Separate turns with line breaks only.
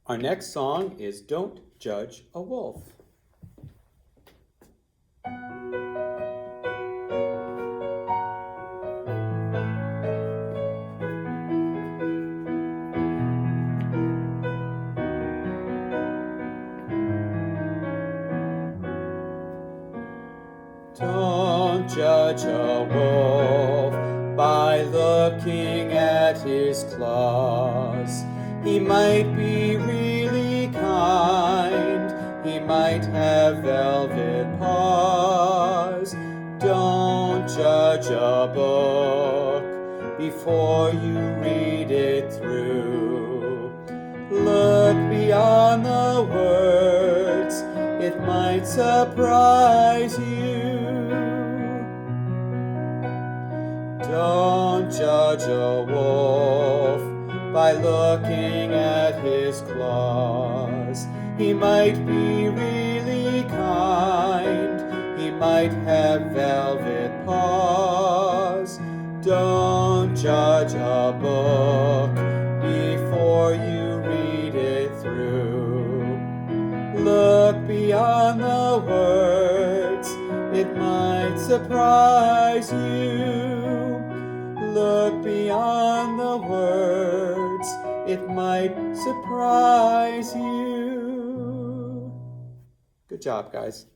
Our next song is Don't Judge a Wolf. Don't judge a wolf by looking at his claws. He might be really kind, he might have velvet paws. Don't judge a book before you read it through. Look beyond the words, it might surprise you. Don't judge a wolf by looking at his claws. He might be really kind, he might have velvet paws. Don't judge a book before you read it through. Look beyond the words, it might surprise you. Look beyond the words, it might surprise you. Good job, guys.